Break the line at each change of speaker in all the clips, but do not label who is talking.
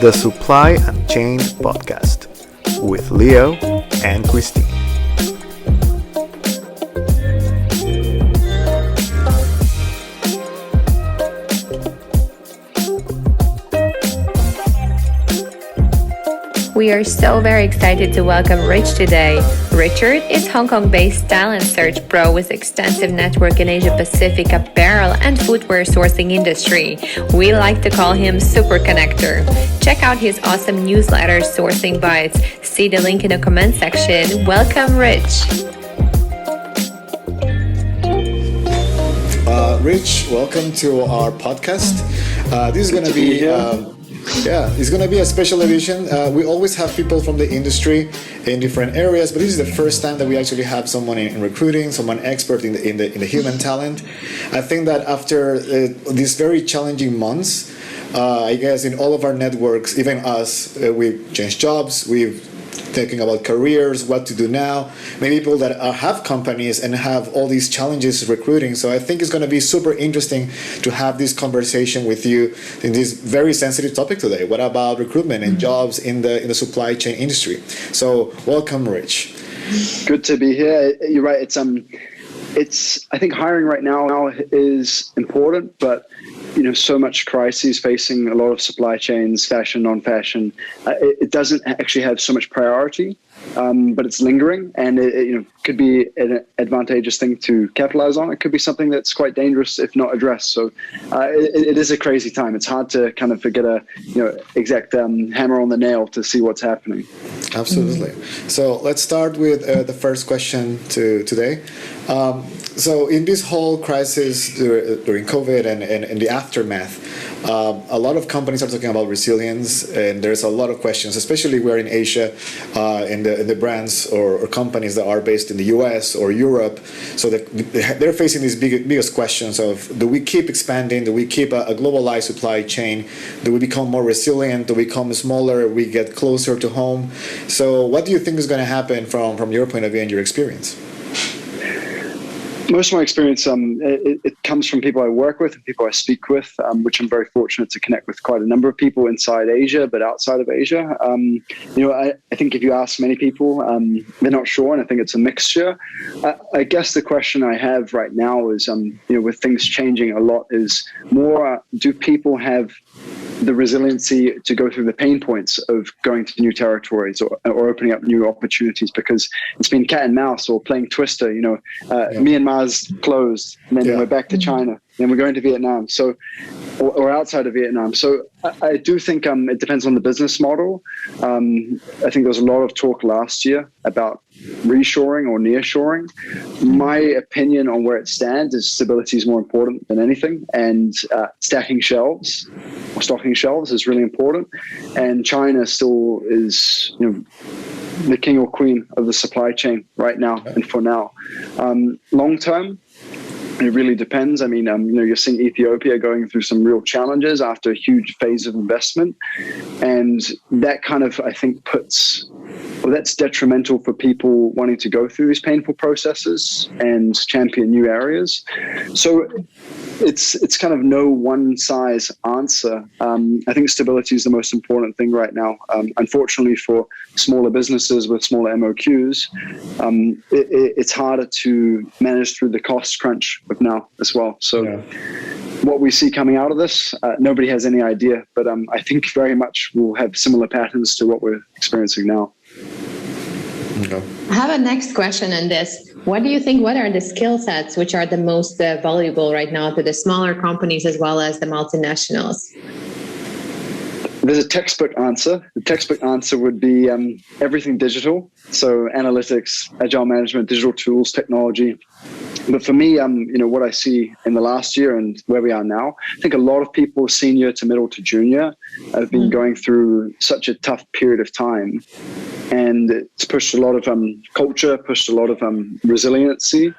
the Supply Unchained podcast with Leo and Kristine.
We are so very excited to welcome Rich today. Richard is Hong Kong-based talent search pro with extensive network in Asia-Pacific apparel and footwear sourcing industry. We like to call him Super Connector. Check out his awesome newsletter, Sourcing Bites. See the link in the comment section. Welcome, Rich.
Rich, welcome to our podcast. This is going to be... it's going to be a special edition. We always have people from the industry in different areas, but this is the first time that we actually have someone in recruiting, someone expert in the human talent. I think that after these very challenging months, I guess in all of our networks, even us, we've changed jobs, we've thinking about careers, what to do now. Many people that have companies and have all these challenges recruiting. So I think it's going to be super interesting to have this conversation with you in this very sensitive topic today. What about recruitment and jobs in the supply chain industry? So welcome, Rich.
Good to be here. You're right. It's I think hiring right now is important, but so much crises facing a lot of supply chains, fashion, non-fashion. It doesn't actually have so much priority, but it's lingering, and it could be an advantageous thing to capitalize on. It could be something that's quite dangerous if not addressed. So it is a crazy time. It's hard to kind of get a exact hammer on the nail to see what's happening.
Absolutely. So let's start with the first question today. So in this whole crisis during COVID and the aftermath, a lot of companies are talking about resilience, and there's a lot of questions, especially we're in Asia, in the brands or companies that are based in the US or Europe. So they're facing these biggest questions of, do we keep expanding? Do we keep a globalized supply chain? Do we become more resilient? Do we become smaller? We get closer to home? So what do you think is going to happen from your point of view and your experience?
Most of my experience, it comes from people I work with and people I speak with, which I'm very fortunate to connect with quite a number of people inside Asia, but outside of Asia. I think if you ask many people, they're not sure, and I think it's a mixture. I guess the question I have right now is, with things changing a lot, is more, do people have the resiliency to go through the pain points of going to new territories or opening up new opportunities? Because it's been cat and mouse or playing Twister. Myanmar's closed, and then we're back to China, then we're going to Vietnam, or outside of Vietnam. So I do think it depends on the business model. I think there was a lot of talk last year about reshoring or nearshoring. My opinion on where it stands is stability is more important than anything, and stocking shelves is really important. And China still is, the king or queen of the supply chain right now and for now. Long term, it really depends. I mean, you're seeing Ethiopia going through some real challenges after a huge phase of investment. And that kind of, I think, that's detrimental for people wanting to go through these painful processes and champion new areas. So it's kind of no one size answer. I think stability is the most important thing right now. Unfortunately for smaller businesses with smaller MOQs, it's harder to manage through the cost crunch of now as well. So what we see coming out of this, nobody has any idea, but I think very much we'll have similar patterns to what we're experiencing now.
I have a next question on this. What do you think, what are the skill sets which are the most valuable right now to the smaller companies as well as the multinationals?
There's a textbook answer. The textbook answer would be everything digital. So analytics, agile management, digital tools, technology. But for me, what I see in the last year and where we are now, I think a lot of people, senior to middle to junior, have been going through such a tough period of time. And it's pushed a lot of culture, pushed a lot of resiliency.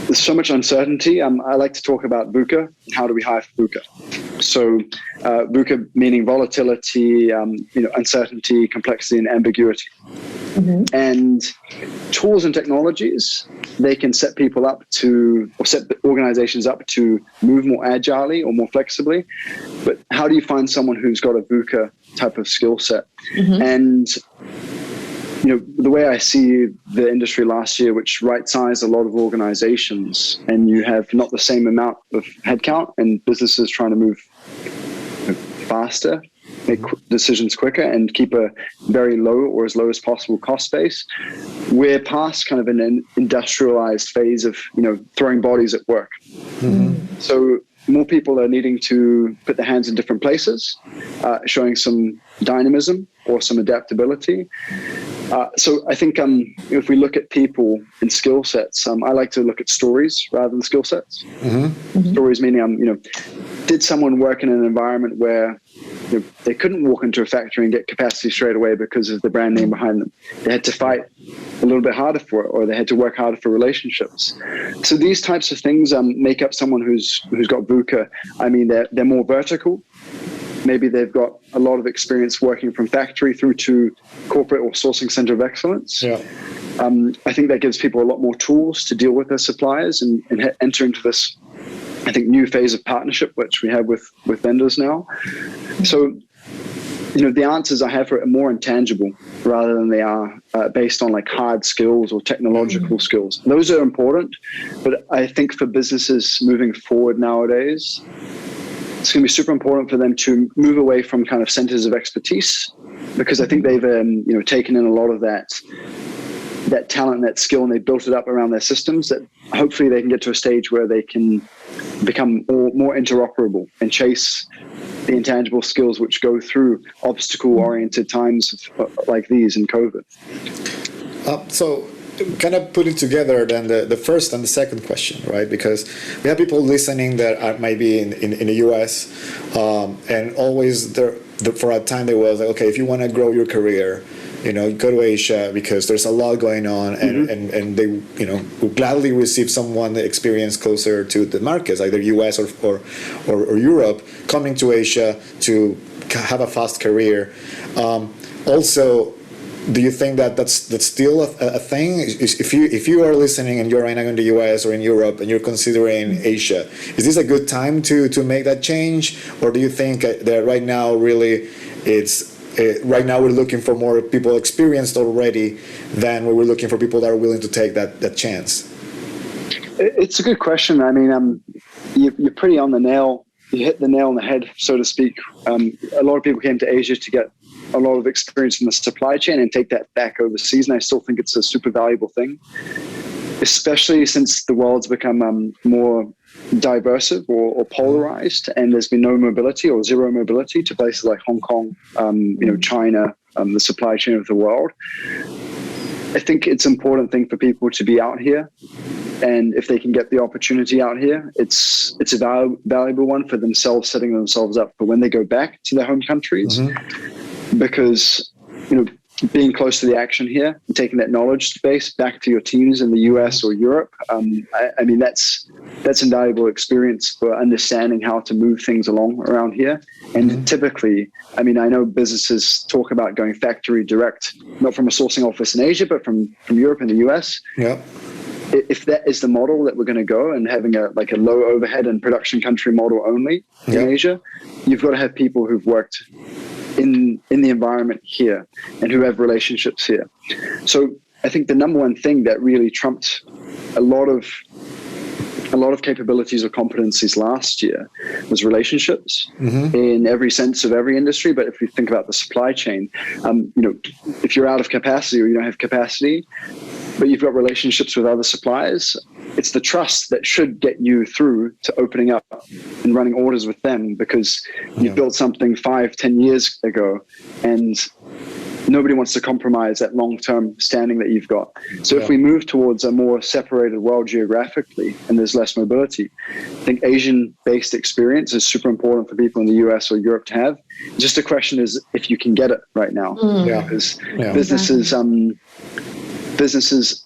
There's so much uncertainty. I like to talk about VUCA. How do we hire for VUCA? So VUCA meaning volatility, uncertainty, complexity, and ambiguity. Mm-hmm. And tools and technologies, they can set people up to, or set organizations up to move more agilely or more flexibly. But how do you find someone who's got a VUCA type of skill set? Mm-hmm. And the way I see the industry last year, which right-sized a lot of organizations, and you have not the same amount of headcount and businesses trying to move faster, make decisions quicker, and keep a very low or as low as possible cost base. We're past kind of an industrialized phase of, throwing bodies at work. Mm-hmm. So more people are needing to put their hands in different places, showing some dynamism or some adaptability. So I think if we look at people and skill sets, I like to look at stories rather than skill sets. Mm-hmm. Mm-hmm. Stories meaning, did someone work in an environment where they couldn't walk into a factory and get capacity straight away because of the brand name behind them? They had to fight a little bit harder for it, or they had to work harder for relationships. So these types of things make up someone who's got VUCA. I mean, they're more vertical. Maybe they've got a lot of experience working from factory through to corporate or sourcing center of excellence. Yeah. I think that gives people a lot more tools to deal with their suppliers and enter into this, I think, new phase of partnership, which we have with vendors now. So, the answers I have for it are more intangible rather than they are based on like hard skills or technological skills. Those are important, but I think for businesses moving forward nowadays, it's going to be super important for them to move away from kind of centers of expertise, because I think they've taken in a lot of that talent and that skill, and they built it up around their systems, that hopefully they can get to a stage where they can become more interoperable and chase the intangible skills which go through obstacle-oriented times like these in COVID.
So kind of put it together then the first and the second question, right? Because we have people listening that might be in the US, and always for a time there was like, okay, if you want to grow your career, go to Asia because there's a lot going on, and, mm-hmm. and they will gladly receive someone experience closer to the markets, either US or Europe, coming to Asia to have a fast career. Also, do you think that's still a thing? If you are listening and you're right now in the US or in Europe and you're considering Asia, is this a good time to make that change, or do you think that right now really right now we're looking for more people experienced already than we were looking for people that are willing to take that chance?
It's a good question. I mean, you're pretty on the nail. You hit the nail on the head, so to speak. A lot of people came to Asia to get a lot of experience in the supply chain and take that back overseas. And I still think it's a super valuable thing, especially since the world's become more diverse or polarized, and there's been no mobility or zero mobility to places like Hong Kong, China, the supply chain of the world. I think it's an important thing for people to be out here, and if they can get the opportunity out here, it's a valuable one for themselves, setting themselves up for when they go back to their home countries. Mm-hmm. Because being close to the action here and taking that knowledge base back to your teams in the US or Europe, I mean, that's invaluable experience for understanding how to move things along around here. And mm-hmm. typically, I mean, I know businesses talk about going factory direct, not from a sourcing office in Asia, but from Europe and the US. Yeah. If that is the model that we're going to go, and having a low overhead and production country model only in Asia, you've got to have people who've worked in the environment here and who have relationships here. So I think the number one thing that really trumped a lot of capabilities or competencies last year was relationships, mm-hmm. in every sense of every industry. But if you think about the supply chain, if you're out of capacity or you don't have capacity, but you've got relationships with other suppliers, it's the trust that should get you through to opening up and running orders with them, because you built something 5-10 years ago, and nobody wants to compromise that long-term standing that you've got. So if we move towards a more separated world geographically and there's less mobility, I think Asian-based experience is super important for people in the US or Europe to have. Just the question is if you can get it right now. Because businesses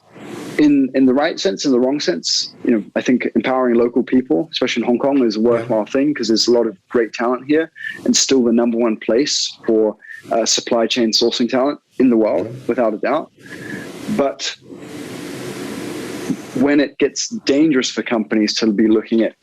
in the right sense, in the wrong sense, I think empowering local people, especially in Hong Kong, is a worthwhile thing because there's a lot of great talent here, and still the number one place for supply chain sourcing talent in the world, without a doubt. But when it gets dangerous for companies to be looking at,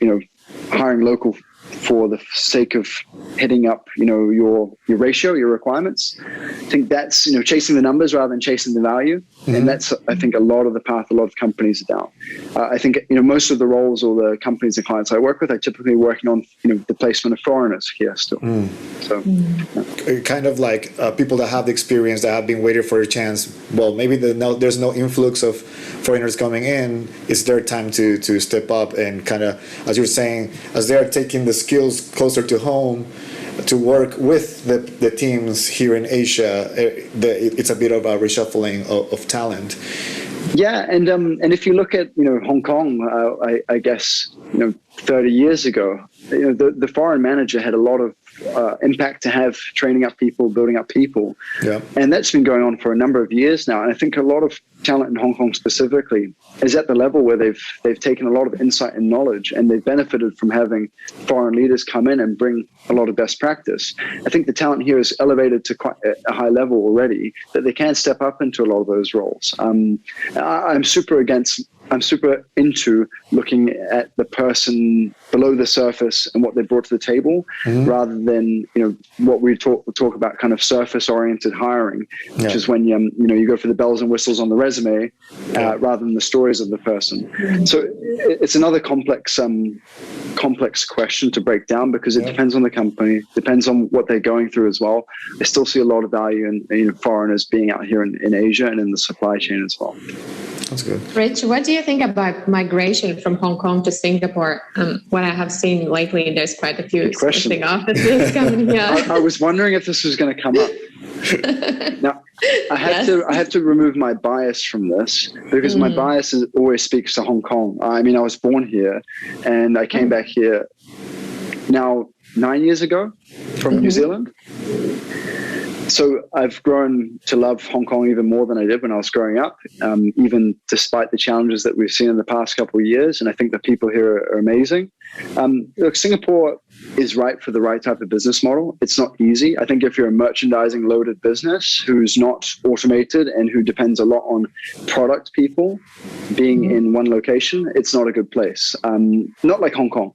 hiring local for the sake of hitting up, your ratio, your requirements, I think that's, chasing the numbers rather than chasing the value. And that's, I think, a lot of the path a lot of companies are down. I think, most of the roles or the companies and clients I work with are typically working on, the placement of foreigners here still. So
kind of like people that have the experience, that have been waiting for a chance. Well, maybe there's no influx of foreigners coming in. It's their time to step up and kind of, as you're saying, as they are taking the skills closer to home, to work with the teams here in Asia, it's a bit of a reshuffling of talent.
Yeah, and if you look at Hong Kong, I guess 30 years ago, the foreign manager had a lot of impact to have, training up people, building up people, and that's been going on for a number of years now. And I think a lot of talent in Hong Kong specifically is at the level where they've taken a lot of insight and knowledge, and they've benefited from having foreign leaders come in and bring a lot of best practice. I think the talent here is elevated to quite a high level already that they can step up into a lot of those roles. I'm super into looking at the person below the surface and what they brought to the table, rather than what we talk about, kind of surface oriented hiring, which is when you go for the bells and whistles on the resume, rather than the stories of the person. So it's another complex question to break down, because it depends on the company, depends on what they're going through as well. I still see a lot of value in foreigners being out here in Asia and in the supply chain as well.
That's good.
Rich, what do you think about migration from Hong Kong to Singapore? What I have seen lately, there's quite a few sourcing offices coming here.
I was wondering if this was going to come up. Now, I have to remove my bias from this, because my bias always speaks to Hong Kong. I mean, I was born here, and I came back here now 9 years ago from New Zealand. So I've grown to love Hong Kong even more than I did when I was growing up, even despite the challenges that we've seen in the past couple of years. And I think the people here are amazing. Look, Singapore is right for the right type of business model. It's not easy. I think if you're a merchandising loaded business who's not automated and who depends a lot on product people being in one location, it's not a good place. Not like Hong Kong.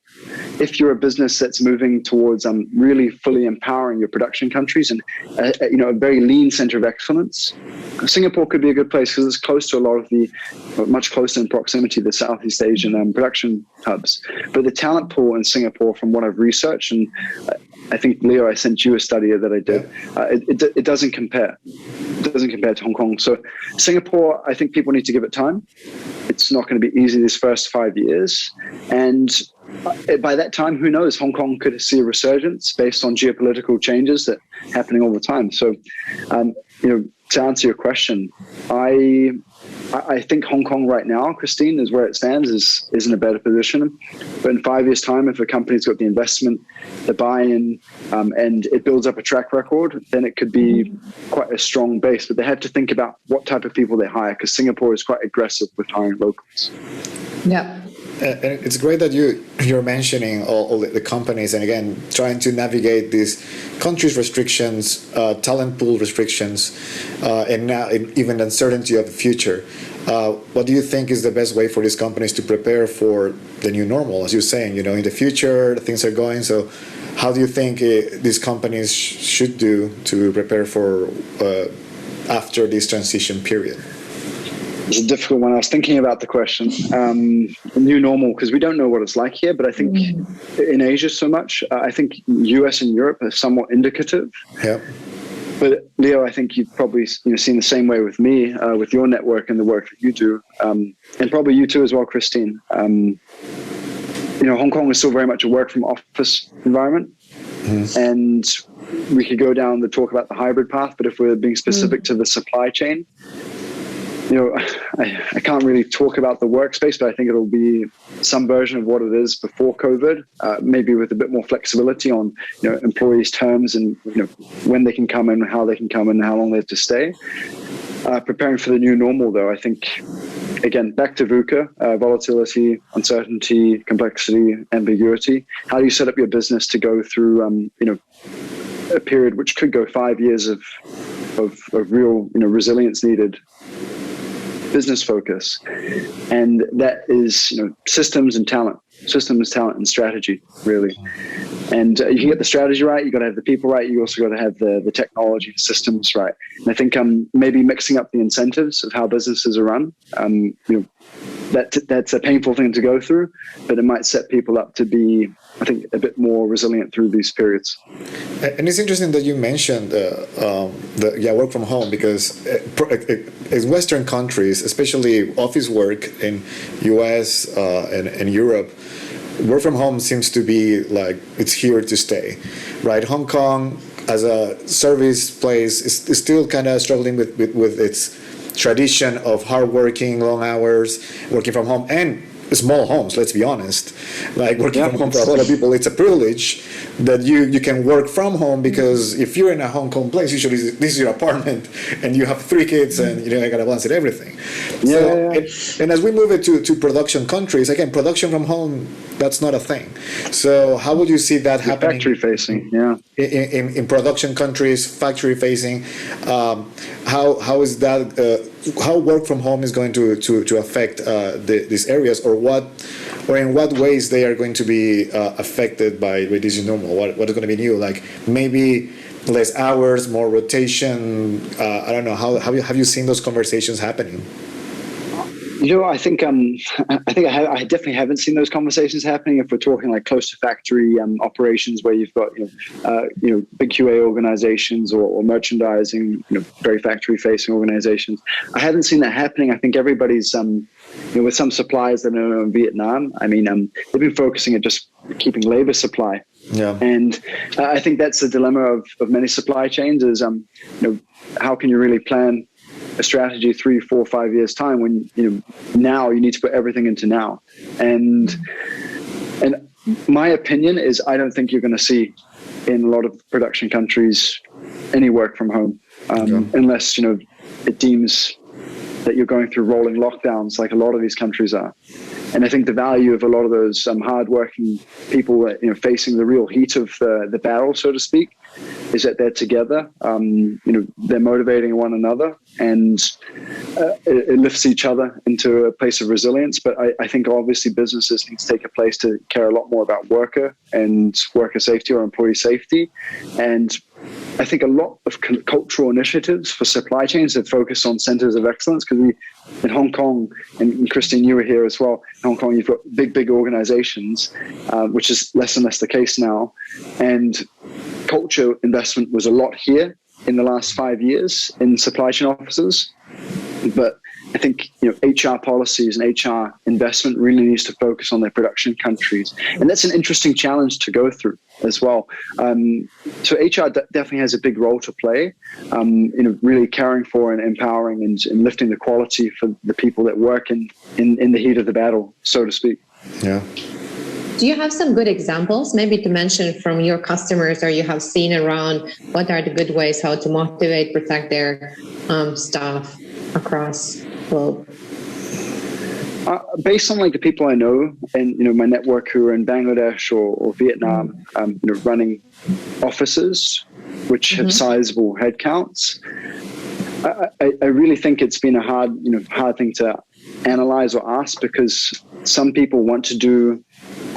If you're a business that's moving towards really fully empowering your production countries and a very lean center of excellence, Singapore could be a good place, because it's close to a lot of much closer in proximity to the Southeast Asian production hubs. But the talent pool in Singapore, from what I've researched, and I think, Leo, I sent you a study that I did, it doesn't compare. It doesn't compare to Hong Kong. So Singapore, I think people need to give it time. It's not going to be easy these first 5 years. And by that time, who knows, Hong Kong could see a resurgence based on geopolitical changes that are happening all the time. So, to answer your question, I think Hong Kong right now, Kristine, is where it stands, is in a better position. But in 5 years' time, if a company's got the investment, the buy-in, and it builds up a track record, then it could be quite a strong base. But they have to think about what type of people they hire, because Singapore is quite aggressive with hiring locals.
Yeah.
And it's great that you're mentioning all the companies, and again, trying to navigate these countries' restrictions, talent pool restrictions, and now even uncertainty of the future. What do you think is the best way for these companies to prepare for the new normal? As you're saying, in the future, things are going. So how do you think these companies should do to prepare for after this transition period?
It's a difficult one. I was thinking about the question, new normal, because we don't know what it's like here. But I think in Asia so much, I think US and Europe are somewhat indicative.
Yeah.
But Leo, I think you've probably seen the same way with me, with your network and the work that you do, and probably you too as well, Kristine. Hong Kong is still very much a work from office environment, and we could go down the talk about the hybrid path. But if we're being specific to the supply chain, I can't really talk about the workspace, but I think it'll be some version of what it is before COVID, maybe with a bit more flexibility on, employees' terms and, when they can come in, how they can come in, and how long they have to stay. preparing for the new normal, though, I think, again, back to VUCA, volatility, uncertainty, complexity, ambiguity. How do you set up your business to go through, a period which could go 5 years of real, resilience needed, business focus, and that is, systems, talent, and strategy, really. And you can get the strategy right, you got to have the people right, you also got to have the technology and systems right. And I think maybe mixing up the incentives of how businesses are run, that's a painful thing to go through, but it might set people up to be, I think, a bit more resilient through these periods.
And it's interesting that you mentioned work from home, because in Western countries, especially office work in US and Europe, work from home seems to be like it's here to stay, right? Hong Kong as a service place is still kind of struggling with its tradition of hardworking, long hours, working from home, and small homes, let's be honest. Like working from home for a lot of people, it's a privilege that you can work from home, because if you're in a Hong Kong place, usually this is your apartment and you have 3 kids and you gotta balance it, everything. And as we move it to production countries, again, production from home, that's not a thing. So how would you see that happening?
Factory facing,
in production countries, factory facing, how is that? How work from home is going to affect these areas, or in what ways they are going to be affected by this new normal? What is going to be new? Like maybe less hours, more rotation. I don't know. How have you seen those conversations happening?
I think I definitely haven't seen those conversations happening. If we're talking like close to factory operations, where you've got big QA organizations or merchandising, very factory facing organizations, I haven't seen that happening. I think everybody's with some suppliers that are in Vietnam. I mean, they've been focusing at just keeping labor supply. Yeah, and I think that's the dilemma of many supply chains is how can you really plan a strategy 3, 4, 5 years time when now you need to put everything into now. And my opinion is I don't think you're going to see in a lot of production countries any work from home unless it deems that you're going through rolling lockdowns like a lot of these countries are. And I think the value of a lot of those hardworking people that facing the real heat of the battle, so to speak, is that they're together. They're motivating one another, and it lifts each other into a place of resilience. But I think obviously businesses need to take a place to care a lot more about worker safety or employee safety. And I think a lot of cultural initiatives for supply chains have focused on centers of excellence, because in Hong Kong, and Kristine, you were here as well, in Hong Kong, you've got big organizations, which is less and less the case now. And culture investment was a lot here in the last 5 years in supply chain offices. But I think HR policies and HR investment really needs to focus on their production countries, and that's an interesting challenge to go through as well. So HR definitely has a big role to play, really caring for and empowering and lifting the quality for the people that work in the heat of the battle, so to speak.
Yeah.
Do you have some good examples, maybe to mention from your customers, or you have seen around what are the good ways how to motivate, protect their staff across the globe?
Based on the people I know and my network who are in Bangladesh or Vietnam, running offices which have sizable headcounts, I really think it's been a hard thing to analyze or ask, because some people want to do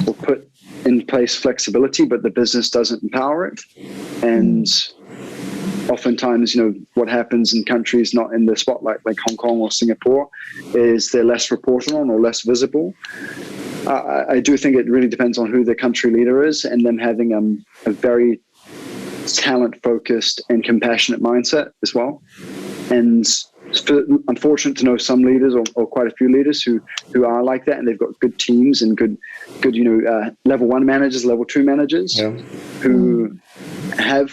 or put in place flexibility, but the business doesn't empower it. And oftentimes, what happens in countries not in the spotlight, like Hong Kong or Singapore, is they're less reported on or less visible. I do think it really depends on who the country leader is, and them having a very talent-focused and compassionate mindset as well. And I'm fortunate to know some leaders, or quite a few leaders who are like that, and they've got good teams and good level 1 managers, level 2 managers, who have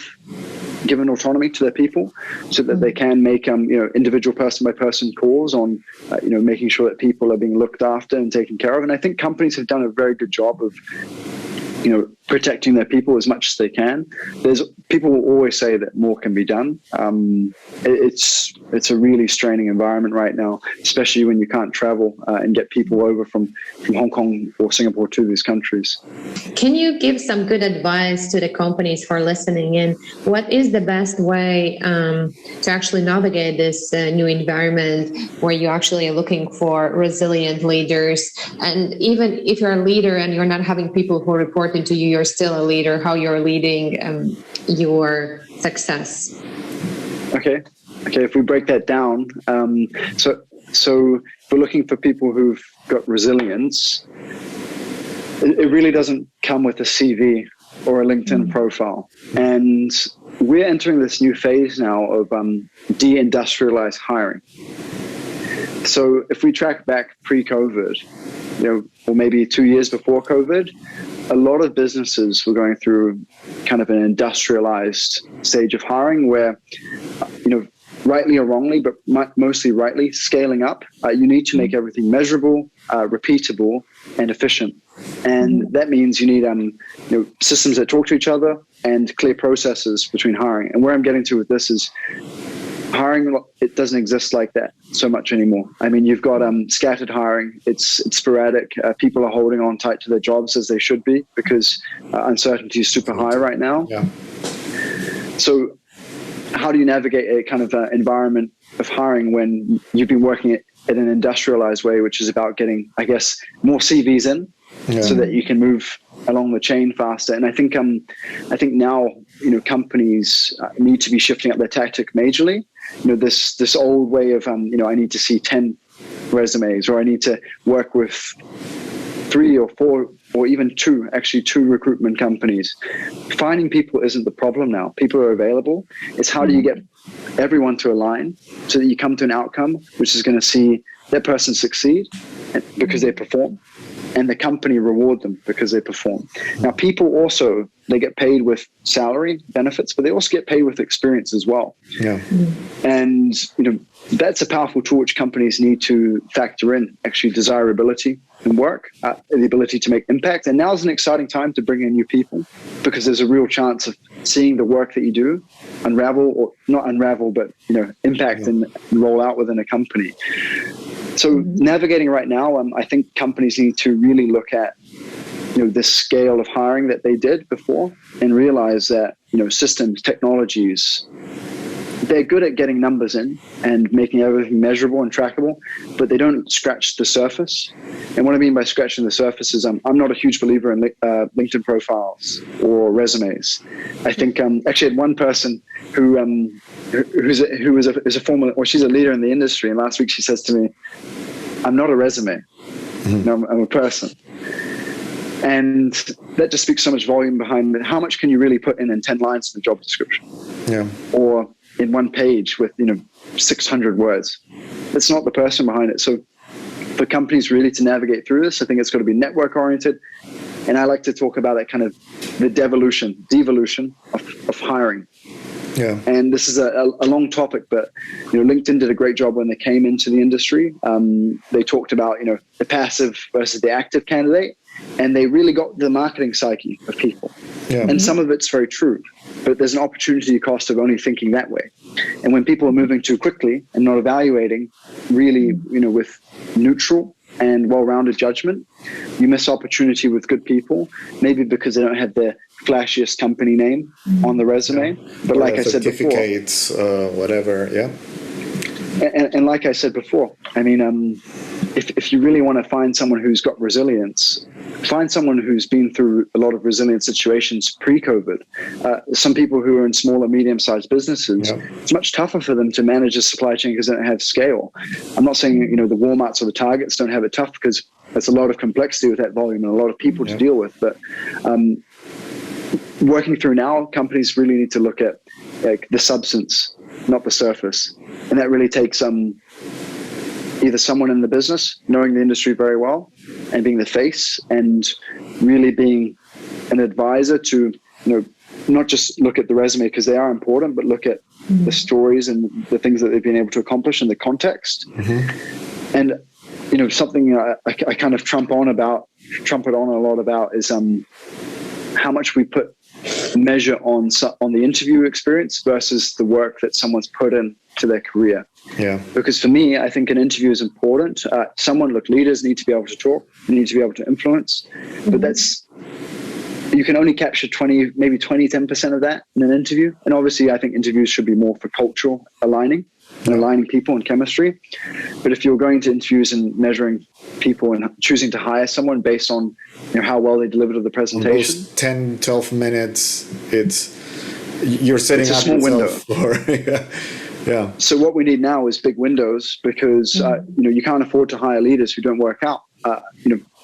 given autonomy to their people, so that they can make individual person by person calls on making sure that people are being looked after and taken care of. And I think companies have done a very good job of protecting their people as much as they can. There's people will always say that more can be done. It's a really straining environment right now, especially when you can't travel and get people over from Hong Kong or Singapore to these countries.
Can you give some good advice to the companies for listening in? What is the best way to actually navigate this new environment where you're actually looking for resilient leaders? And even if you're a leader and you're not having people who report into you, you're still a leader, how you're leading your success.
Okay, if we break that down, so if we're looking for people who've got resilience, it really doesn't come with a CV or a LinkedIn profile. And we're entering this new phase now of de-industrialized hiring. So if we track back pre-COVID, or maybe 2 years before COVID, a lot of businesses were going through kind of an industrialized stage of hiring where, rightly or wrongly, but mostly rightly, scaling up, you need to make everything measurable, repeatable, and efficient. And that means you need systems that talk to each other and clear processes between hiring. And where I'm getting to with this is hiring, it doesn't exist like that so much anymore. I mean, you've got scattered hiring. It's sporadic. People are holding on tight to their jobs as they should be because uncertainty is super high right now. Yeah. So how do you navigate a kind of environment of hiring when you've been working in an industrialized way, which is about getting, I guess, more CVs in so that you can move along the chain faster? And I think now, companies need to be shifting up their tactic majorly. This old way of, I need to see 10 resumes, or I need to work with 3 or 4 or even 2 recruitment companies. Finding people isn't the problem now. People are available. It's how do you get everyone to align so that you come to an outcome which is going to see that person succeed because they perform, and the company reward them because they perform. Now, people also, they get paid with salary benefits, but they also get paid with experience as well. Yeah. And, that's a powerful tool which companies need to factor in, actually, desirability in work, the ability to make impact. And now is an exciting time to bring in new people because there's a real chance of seeing the work that you do unravel, or not unravel, but, impact and roll out within a company. So navigating right now, I think companies need to really look at, this scale of hiring that they did before and realize that, systems, technologies, they're good at getting numbers in and making everything measurable and trackable, but they don't scratch the surface. And what I mean by scratching the surface is I'm not a huge believer in LinkedIn profiles or resumes. I think actually I had one person who is a former, or she's a leader in the industry, and last week she says to me, "I'm not a resume. I'm a person." And that just speaks so much volume behind it. How much can you really put in 10 lines in the job description? Yeah. Or in one page with 600 words. That's not the person behind it. So for companies really to navigate through this, I think it's got to be network oriented. And I like to talk about that kind of the devolution of hiring. Yeah. And this is a long topic, but LinkedIn did a great job when they came into the industry. They talked about the passive versus the active candidate, and they really got the marketing psyche of people. Yeah. And some of it's very true, but there's an opportunity cost of only thinking that way. And when people are moving too quickly and not evaluating really, with neutral and well-rounded judgment, you miss opportunity with good people, maybe because they don't have the flashiest company name on the resume. But like I said before,
certificates, whatever, yeah.
And like I said before, I mean, if you really want to find someone who's got resilience, find someone who's been through a lot of resilient situations pre-COVID. Some people who are in small or medium-sized businesses, it's much tougher for them to manage a supply chain because they don't have scale. I'm not saying, the Walmarts or the Targets don't have it tough, because there's a lot of complexity with that volume and a lot of people to deal with. But working through now, companies really need to look at the substance, not the surface. And that really takes either someone in the business knowing the industry very well and being the face, and really being an advisor to, not just look at the resume because they are important, but look at the stories and the things that they've been able to accomplish in the context. Mm-hmm. And, something I kind of trumpet on a lot about is how much we measure on the interview experience versus the work that someone's put in to their career.
Yeah.
Because for me, I think an interview is important. Leaders need to be able to talk, they need to be able to influence, but you can only capture 10% of that in an interview. And obviously, I think interviews should be more for cultural aligning and aligning people and chemistry. But if you're going to interviews and measuring people and choosing to hire someone based on how well they deliver to the presentation,
those 10, 12 minutes, you're setting up a small window for yeah.
So what we need now is big windows, because you can't afford to hire leaders who don't work out.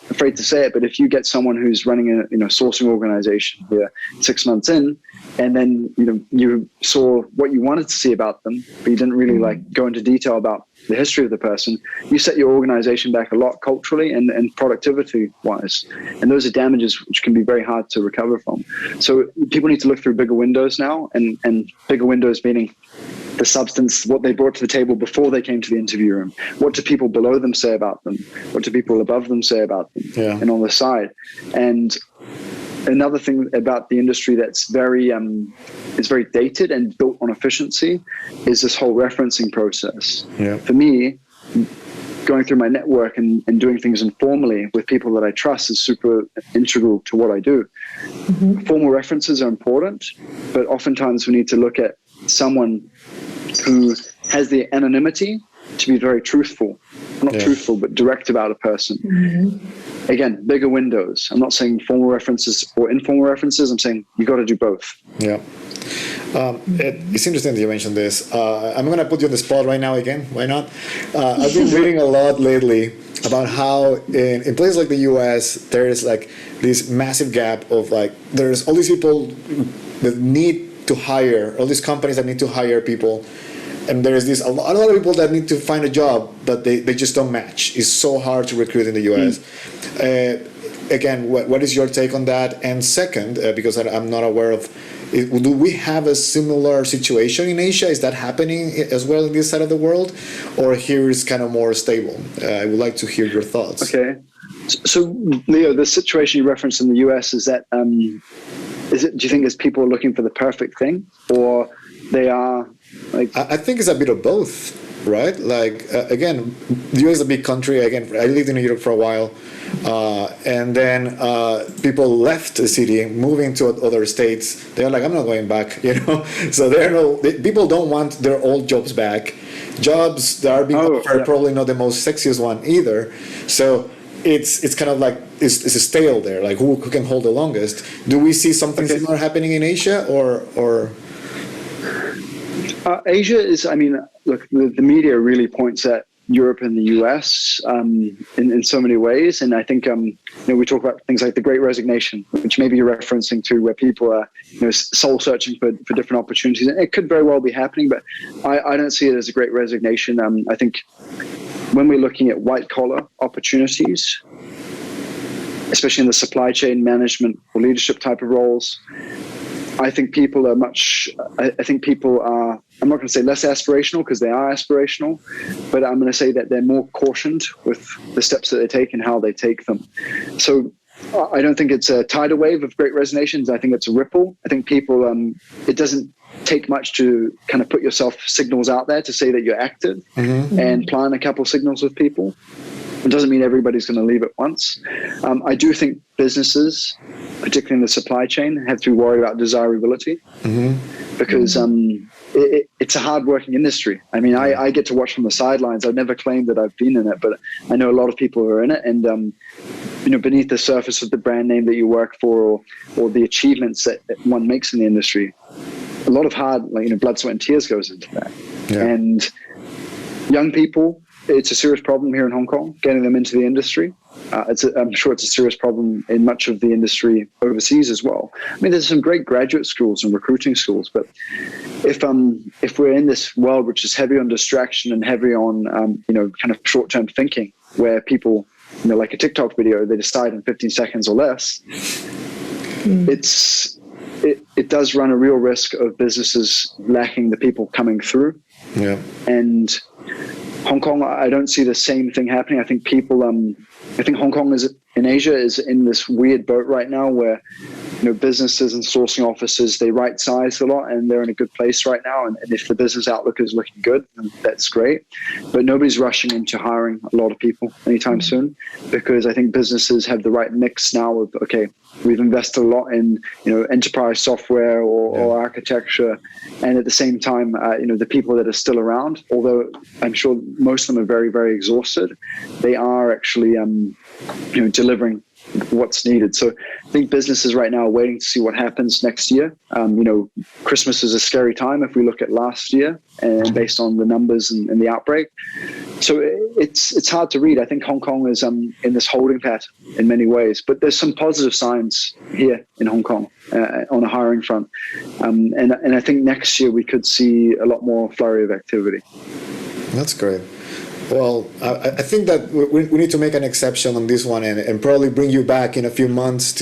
Afraid to say it, but if you get someone who's running a sourcing organization here 6 months in, and then you saw what you wanted to see about them, but you didn't really go into detail about the history of the person, you set your organization back a lot culturally and productivity wise, and those are damages which can be very hard to recover from. So people need to look through bigger windows now, and bigger windows meaning the substance, what they brought to the table before they came to the interview room. What do people below them say about them? What do people above them say about them?
Yeah.
And on the side. And another thing about the industry that's very dated and built on efficiency is this whole referencing process.
Yeah.
For me, going through my network and doing things informally with people that I trust is super integral to what I do. Formal references are important, but oftentimes we need to look at someone who has the anonymity to be very truthful. Not truthful, but direct about a person. Again, bigger windows. I'm not saying formal references or informal references. I'm saying you got to do both.
Yeah. It's interesting that you mentioned this. I'm going to put you on the spot right now again. Why not? I've been reading a lot lately about how in places like the US, there is this massive gap of there's all these people that need to hire, all these companies that need to hire people, and there's a lot of people that need to find a job, but they just don't match. It's so hard to recruit in the US. Again, what is your take on that? And second, because I'm not aware of, do we have a similar situation in Asia? Is that happening as well in this side of the world, or here is kind of more stable? I would like to hear your thoughts.
Okay, so Leo, the situation you referenced in the US is that do you think it's people looking for the perfect thing, or they are
I think it's a bit of both, right? Again, the US is a big country. Again, I lived in Europe for a while, and then people left the city, moving to other states. They're like, I'm not going back, So people don't want their old jobs back. Jobs that are being offered, probably not the most sexiest one either. So it's kind of it's a stale there. Who can hold the longest? Do we see something similar happening in Asia, or?
Asia is, look, the media really points at Europe and the US in so many ways. And I think, we talk about things like the Great Resignation, which maybe you're referencing to, where people are, soul searching for different opportunities. And it could very well be happening, but I don't see it as a Great Resignation. I think when we're looking at white collar opportunities, especially in the supply chain management or leadership type of roles, I think people are I'm not going to say less aspirational, because they are aspirational, but I'm going to say that they're more cautioned with the steps that they take and how they take them. So I don't think it's a tidal wave of Great Resignations. I think it's a ripple. I think people, it doesn't take much to kind of put yourself signals out there to say that you're active and plant a couple signals with people. It doesn't mean everybody's going to leave at once. I do think businesses, particularly in the supply chain, have to be worried about desirability because it's a hard-working industry. I get to watch from the sidelines. I've never claimed that I've been in it, but I know a lot of people who are in it. And beneath the surface of the brand name that you work for, or the achievements that one makes in the industry, a lot of hard, blood, sweat, and tears goes into that. Yeah. And young people, it's a serious problem here in Hong Kong, getting them into the industry. I'm sure it's a serious problem in much of the industry overseas as well. There's some great graduate schools and recruiting schools, but if we're in this world which is heavy on distraction and heavy on kind of short-term thinking, where people, like a TikTok video, they decide in 15 seconds or less, it does run a real risk of businesses lacking the people coming through.
Yeah.
And Hong Kong, I don't see the same thing happening. I think Hong Kong in Asia is in this weird boat right now where businesses and sourcing offices, they right size a lot and they're in a good place right now. And if the business outlook is looking good, then that's great. But nobody's rushing into hiring a lot of people anytime soon, because I think businesses have the right mix now of, okay, we've invested a lot in, enterprise software or architecture. And at the same time, the people that are still around, although I'm sure most of them are very, very exhausted, they are actually, delivering what's needed. So I think businesses right now are waiting to see what happens next year. Christmas is a scary time if we look at last year and based on the numbers and the outbreak. So it's hard to read. I think Hong Kong is in this holding pattern in many ways, but there's some positive signs here in Hong Kong on a hiring front. And I think next year we could see a lot more flurry of activity.
That's great. Well, I think that we need to make an exception on this one and probably bring you back in a few months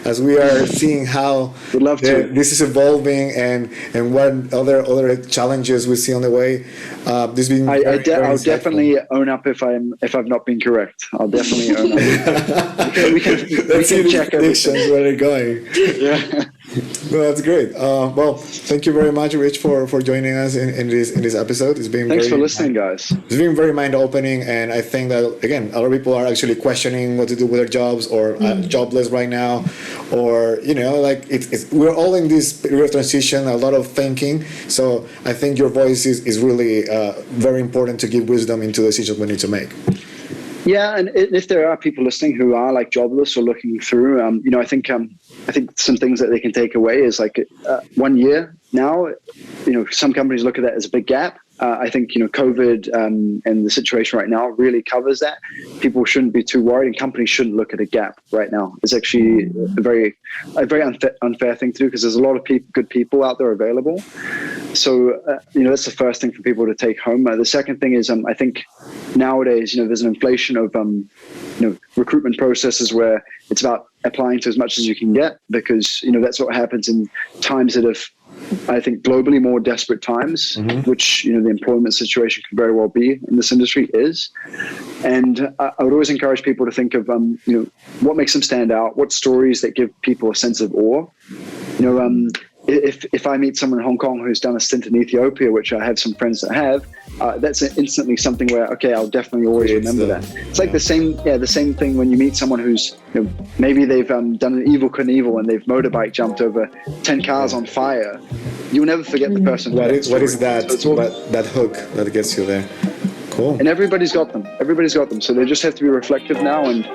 as we are seeing how this is evolving and what other challenges we see on the way.
I'll definitely own up if I've not been correct. I'll definitely own up. we can check everything.
Where they're going.
Yeah.
No, that's great. Well, thank you very much, Rich, for joining us in this episode.
Thanks for listening, guys.
It's been very mind-opening, and I think that, again, a lot of people are actually questioning what to do with their jobs or jobless right now, or we're all in this period of transition, a lot of thinking. So I think your voice is really very important to give wisdom into the decisions we need to make.
Yeah, and if there are people listening who are jobless or looking through, I think some things that they can take away is 1 year now. Some companies look at that as a big gap. I think COVID and the situation right now really covers that. People shouldn't be too worried, and companies shouldn't look at a gap right now. It's actually a very unfair thing to do, because there's a lot of good people out there available. So that's the first thing for people to take home. The second thing is I think nowadays there's an inflation of recruitment processes where it's about applying to as much as you can get, because that's what happens in times that have, I think, globally more desperate times, which the employment situation could very well be in this industry is. And I would always encourage people to think of what makes them stand out, what stories that give people a sense of awe. If I meet someone in Hong Kong who's done a stint in Ethiopia, which I have some friends that have, that's instantly something where, okay, I'll definitely always remember that. It's like the same thing when you meet someone who's, maybe they've done an Evel Knievel and they've motorbike jumped over 10 cars on fire. You'll never forget the person.
What is that? That hook that gets you there? Cool.
And everybody's got them. So they just have to be reflective now and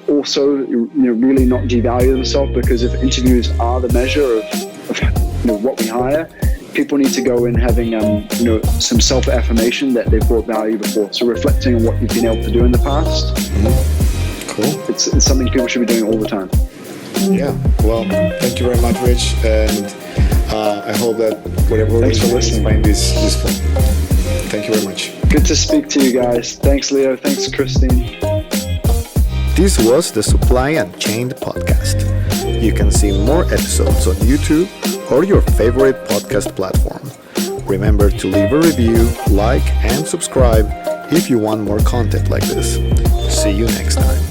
also really not devalue themselves, because if interviews are the measure of what we hire, people need to go in having some self-affirmation that they've brought value before. So reflecting on what you've been able to do in the past.
Cool.
It's something people should be doing all the time.
Yeah. Well, thank you very much, Rich, and I hope that whatever
Thanks for listening.
Find this useful. Thank you very much.
Good to speak to you guys. Thanks, Leo. Thanks, Kristine.
This was the Supply Unchained podcast. You can see more episodes on YouTube or your favorite podcast platform. Remember to leave a review, like, and subscribe if you want more content like this. See you next time.